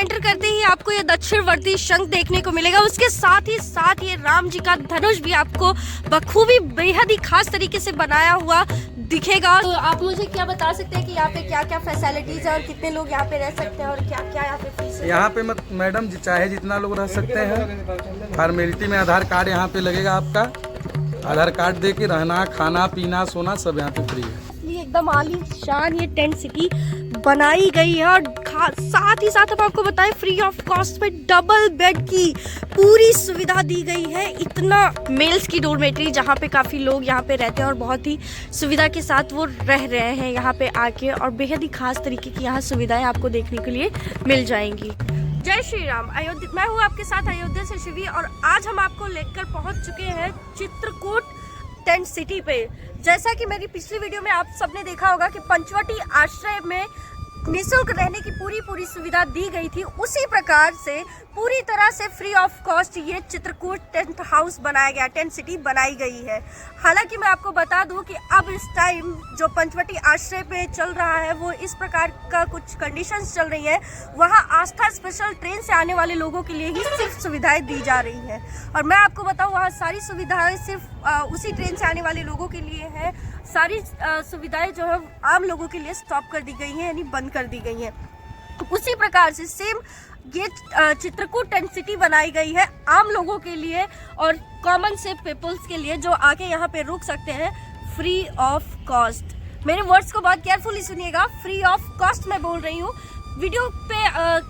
Enter करते ही आपको ये दक्षिणवर्ती शंख देखने को मिलेगा। उसके साथ ये राम जी का धनुष भी आपको बखूबी बेहद ही खास तरीके से बनाया हुआ दिखेगा। तो आप मुझे क्या बता सकते हैं कि यहाँ पे क्या क्या फैसिलिटीज है और कितने लोग यहाँ पे रह सकते हैं और क्या क्या यहाँ पे फीस है? यहाँ पे मैडम चाहे जितना लोग रह सकते हैं। फॉर्मेलिटी में आधार कार्ड यहाँ पे लगेगा आपका। आधार कार्ड दे के रहना, खाना पीना सोना सब यहाँ पे फ्री है। एकदम आलीशान ये टेंट सिटी बनाई गई है और साथ ही साथ हम आपको बताएं फ्री ऑफ कॉस्ट में डबल बेड की पूरी सुविधा दी गई है। इतना मेल्स की डोरमेट्री जहाँ पे काफ़ी लोग यहाँ पे रहते हैं और बहुत ही सुविधा के साथ वो रह रहे हैं यहाँ पे आके, और बेहद ही खास तरीके की यहाँ सुविधाएं आपको देखने के लिए मिल जाएंगी। जय श्री राम। अयोध्या, मैं हूँ आपके साथ अयोध्या से शिवी, और आज हम आपको लेकर पहुँच चुके हैं चित्रकूट टेंट सिटी पे। जैसा कि मेरी पिछली वीडियो में आप सबने देखा होगा कि पंचवटी आश्रय में निःशुल्क रहने की पूरी सुविधा दी गई थी, उसी प्रकार से पूरी तरह से फ्री ऑफ कॉस्ट ये चित्रकूट टेंट हाउस बनाया गया, टेंट सिटी बनाई गई है। हालांकि मैं आपको बता दूं कि अब इस टाइम जो पंचवटी आश्रय पे चल रहा है वो इस प्रकार का कुछ कंडीशंस चल रही है। वहाँ आस्था स्पेशल ट्रेन से आने वाले लोगों के लिए ही सिर्फ सुविधाएं दी जा रही हैं, और मैं आपको बताऊँ वहाँ सारी सुविधाएं सिर्फ उसी ट्रेन से आने वाले लोगों के लिए है। सारी सुविधाएं जो है आम लोगों के लिए स्टॉप कर दी गई हैं, यानी बंद कर दी गई हैं। उसी प्रकार से सेम ये चित्रकूट टेंट सिटी बनाई गई है आम लोगों के लिए और कॉमन से पीपल्स के लिए, जो आके यहाँ पे रुक सकते हैं फ्री ऑफ कॉस्ट। मेरे वर्ड्स को बहुत केयरफुली सुनिएगा, फ्री ऑफ कॉस्ट मैं बोल रही हूँ। वीडियो पे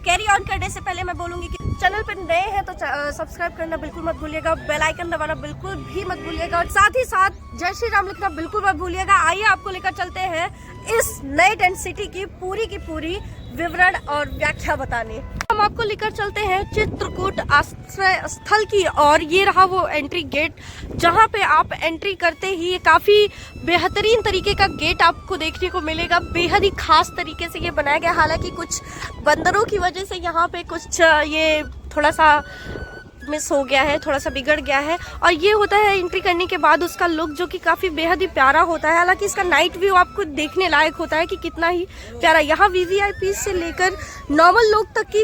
कैरी ऑन करने से पहले मैं बोलूँगी कि चैनल पर नए हैं तो सब्सक्राइब करना बिल्कुल मत भूलिएगा, बेल आइकन दबाना बिल्कुल भी मत भूलिएगा, और साथ ही साथ जय श्री राम लिखना बिल्कुल मत भूलिएगा। आइए आपको लेकर चलते हैं इस नए टेंट सिटी की पूरी विवरण और व्याख्या बताने। हम आपको लेकर चलते हैं चित्रकूट आश्रय स्थल की, और ये रहा वो एंट्री गेट जहाँ पे आप एंट्री करते ही काफ़ी बेहतरीन तरीके का गेट आपको देखने को मिलेगा। बेहद ही खास तरीके से ये बनाया गया, हालांकि कुछ बंदरों की वजह से यहाँ पे कुछ ये थोड़ा सा मिस हो गया है, थोड़ा सा बिगड़ गया है। और ये होता है एंट्री करने के बाद उसका लुक जो कि काफ़ी बेहद ही प्यारा होता है। हालांकि इसका नाइट व्यू आपको देखने लायक होता है कि कितना ही प्यारा। यहाँ वीवीआईपी से लेकर नॉर्मल लोग तक की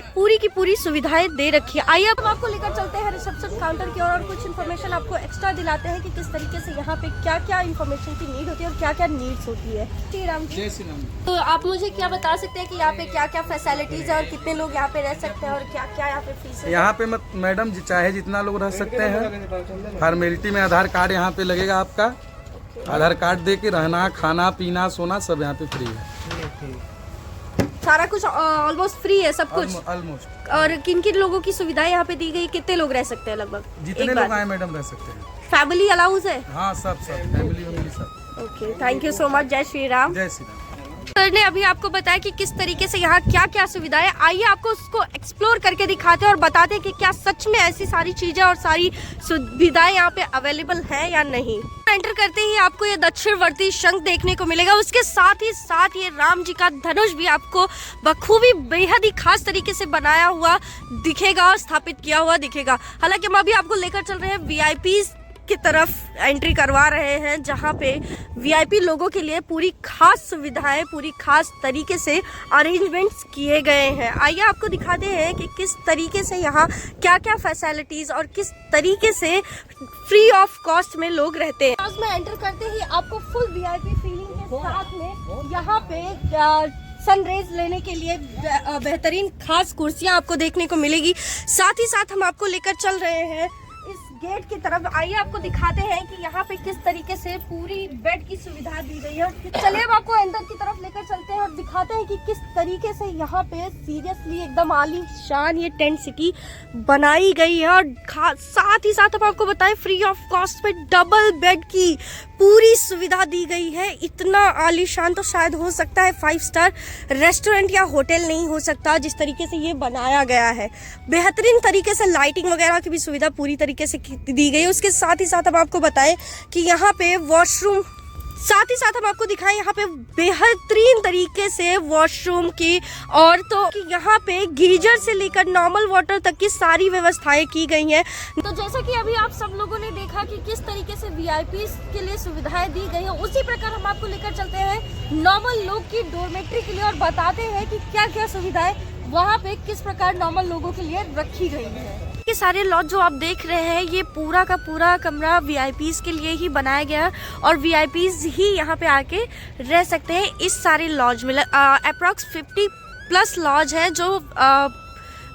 पूरी सुविधाएं दे रखी है। आइए अब आपको लेकर चलते हैं रिसेप्शन काउंटर की ओर और कुछ इन्फॉर्मेशन आपको एक्स्ट्रा दिलाते हैं कि किस तरीके से यहाँ पे क्या क्या इन्फॉर्मेशन की नीड होती है और क्या क्या नीड्स होती है। श्री राम जी, तो आप मुझे क्या बता सकते हैं कि यहाँ पे क्या क्या फैसिलिटीज है और कितने लोग यहाँ पे रह सकते हैं और क्या क्या यहाँ पे फीस है? यहाँ पे मैडम चाहे जितना लोग रह सकते हैं। फॉर्मेलिटी में आधार कार्ड यहाँ पे लगेगा आपका। आधार कार्ड दे के रहना, खाना पीना सोना सब यहाँ पे फ्री है। सारा कुछ ऑलमोस्ट फ्री है, सब कुछ ऑलमोस्ट। और किन किन लोगों की सुविधाएं यहाँ पे दी गई? कितने लोग रह सकते हैं? लगभग जितने लोग आए मैडम रह सकते हैं। फैमिली अलाउंस है? हाँ, सब फैमिली सब। Okay, thank you so much. जय श्री राम। जय श्री राम। सर ने अभी आपको बताया कि किस तरीके से यहाँ क्या क्या सुविधाएं। आइए आपको उसको एक्सप्लोर करके दिखाते हैं और बताते हैं कि क्या सच में ऐसी सारी चीजें और सारी सुविधाएं यहाँ पे अवेलेबल है या नहीं। एंटर करते ही आपको ये दक्षिणवर्ती शंख देखने को मिलेगा। उसके साथ ये राम जी का धनुष भी आपको बखूबी बेहद ही खास तरीके से बनाया हुआ दिखेगा, स्थापित किया हुआ दिखेगा। हालांकि हम अभी आपको लेकर चल रहे हैं वीआईपी की तरफ एंट्री करवा रहे हैं, जहां पे वीआईपी लोगों के लिए पूरी खास सुविधाएं, पूरी खास तरीके से अरेंजमेंट्स किए गए हैं। आइए आपको दिखाते हैं कि किस तरीके से यहाँ क्या क्या फैसिलिटीज और किस तरीके से फ्री ऑफ कॉस्ट में लोग रहते हैं। आज में एंटर करते ही आपको फुल वीआईपी फीलिंग के साथ में यहाँ पे सनराइज लेने के लिए बेहतरीन खास कुर्सियाँ आपको देखने को मिलेगी। साथ ही साथ हम आपको लेकर चल रहे हैं इस गेट की तरफ। आइए आपको दिखाते हैं कि यहाँ पे किस तरीके से पूरी बेड की सुविधा दी गई है। चलिए अब आपको अंदर की तरफ लेकर चलते हैं और दिखाते हैं कि किस तरीके से यहाँ पे सीरियसली एकदम आलीशान ये टेंट सिटी बनाई गई है। और साथ ही साथ हम आपको बताएं फ्री ऑफ कॉस्ट पे डबल बेड की पूरी सुविधा दी गई है। इतना आलीशान तो शायद हो सकता है 5 स्टार रेस्टोरेंट या होटल नहीं हो सकता, जिस तरीके से ये बनाया गया है। बेहतरीन तरीके से लाइटिंग वगैरह की भी सुविधा पूरी तरीके से दी गई है। उसके साथ ही साथ हम आपको बताएं कि यहाँ पे वॉशरूम साथ ही साथ हम आपको दिखाएं यहाँ पे बेहतरीन तरीके से वॉशरूम की और तो यहाँ पे गीजर से लेकर नॉर्मल वाटर तक की सारी व्यवस्थाएं की गई हैं। तो जैसा कि अभी आप सब लोगों ने देखा कि किस तरीके से वीआईपी के लिए सुविधाएं दी गई हैं, उसी प्रकार हम आपको लेकर चलते हैं नॉर्मल लोग की डोरमेट्री के लिए और बताते हैं कि क्या क्या सुविधाएं वहाँ पे किस प्रकार नॉर्मल लोगों के लिए रखी गई है। ये सारे लॉज जो आप देख रहे हैं ये पूरा का पूरा कमरा वीआईपीज के लिए ही बनाया गया है और वीआईपीज ही यहाँ पे आके रह सकते हैं इस सारे लॉज में। अप्रॉक्स 50+ लॉज हैं जो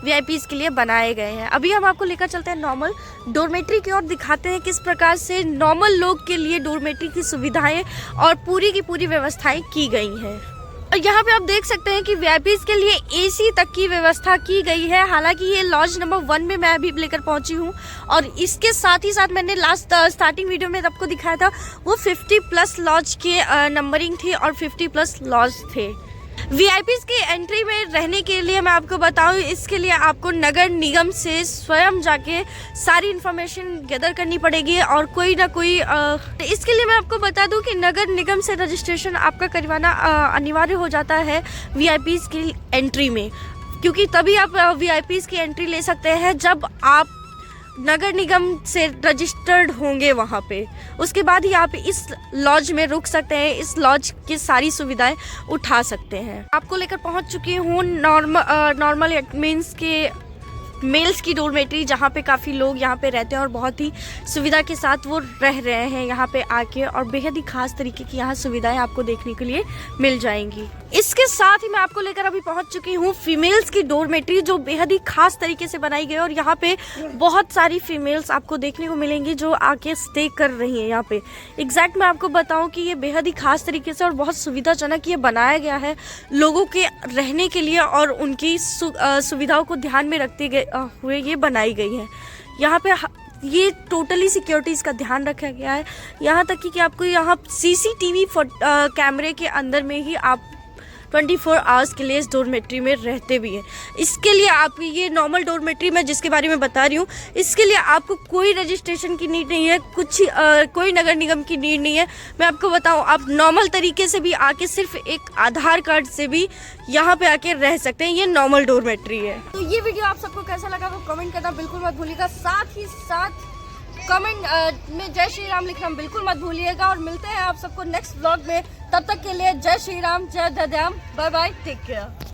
वीआईपीज के लिए बनाए गए हैं। अभी हम आपको लेकर चलते हैं नॉर्मल डोरमेट्री की ओर, दिखाते हैं किस प्रकार से नॉर्मल लोग के लिए डोरमेट्री की सुविधाएं और पूरी की पूरी व्यवस्थाएं की गई हैं। और यहाँ पे आप देख सकते हैं कि वीआईपीज के लिए एसी तक की व्यवस्था की गई है। हालांकि ये लॉज नंबर 1 में मैं अभी लेकर पहुंची हूँ और इसके साथ ही साथ मैंने लास्ट स्टार्टिंग वीडियो में आपको दिखाया था वो 50+ लॉज के नंबरिंग थी और 50+ लॉज थे। वीआईपीज की एंट्री में रहने के लिए मैं आपको बताऊं, इसके लिए आपको नगर निगम से स्वयं जाके सारी इन्फॉर्मेशन गैदर करनी पड़ेगी और कोई ना कोई इसके लिए मैं आपको बता दूं कि नगर निगम से रजिस्ट्रेशन आपका करवाना अनिवार्य हो जाता है वीआईपीज की एंट्री में, क्योंकि तभी आप वीआईपीज की एंट्री ले सकते हैं जब आप नगर निगम से रजिस्टर्ड होंगे वहाँ पे। उसके बाद ही आप इस लॉज में रुक सकते हैं, इस लॉज की सारी सुविधाएं उठा सकते हैं। आपको लेकर पहुँच चुकी हूँ नॉर्मल मीन्स के मेल्स की डोरमेट्री, जहाँ पे काफ़ी लोग यहाँ पे रहते हैं और बहुत ही सुविधा के साथ वो रह रहे हैं यहाँ पे आके और बेहद ही खास तरीके की यहाँ सुविधाएं आपको देखने के लिए मिल जाएंगी। इसके साथ ही मैं आपको लेकर अभी पहुंच चुकी हूँ फीमेल्स की डोरमेट्री जो बेहद ही खास तरीके से बनाई गई है और यहाँ पे बहुत सारी फीमेल्स आपको देखने को मिलेंगी जो आके स्टे कर रही हैं यहाँ पे। एग्जैक्ट मैं आपको बताऊं कि ये बेहद ही खास तरीके से और बहुत सुविधाजनक ये बनाया गया है लोगों के रहने के लिए और उनकी सुविधाओं को ध्यान में रखते हुए ये बनाई गई है। यहाँ पे ये टोटली सिक्योरिटीज़ का ध्यान रखा गया है, यहाँ तक कि आपको यहाँ सीसीटीवी कैमरे के अंदर में ही आप 24 आवर्स के लिए इस डोरमेट्री में रहते भी हैं। इसके लिए आप ये नॉर्मल डोरमेट्री में जिसके बारे में बता रही हूँ, इसके लिए आपको कोई रजिस्ट्रेशन की नीड नहीं है, कोई नगर निगम की नीड नहीं है। मैं आपको बताऊँ, आप नॉर्मल तरीके से भी आके सिर्फ एक आधार कार्ड से भी यहाँ पे आके रह सकते हैं। ये नॉर्मल डोरमेट्री है। तो ये वीडियो आप सबको कैसा लगा वो कमेंट करना बिल्कुल मत भूलिएगा। साथ ही साथ कमेंट में जय श्री राम लिखना बिल्कुल मत भूलिएगा और मिलते हैं आप सबको नेक्स्ट व्लॉग में। तब तक के लिए जय श्री राम, जय दद्याम, बाय बाय, टेक केयर।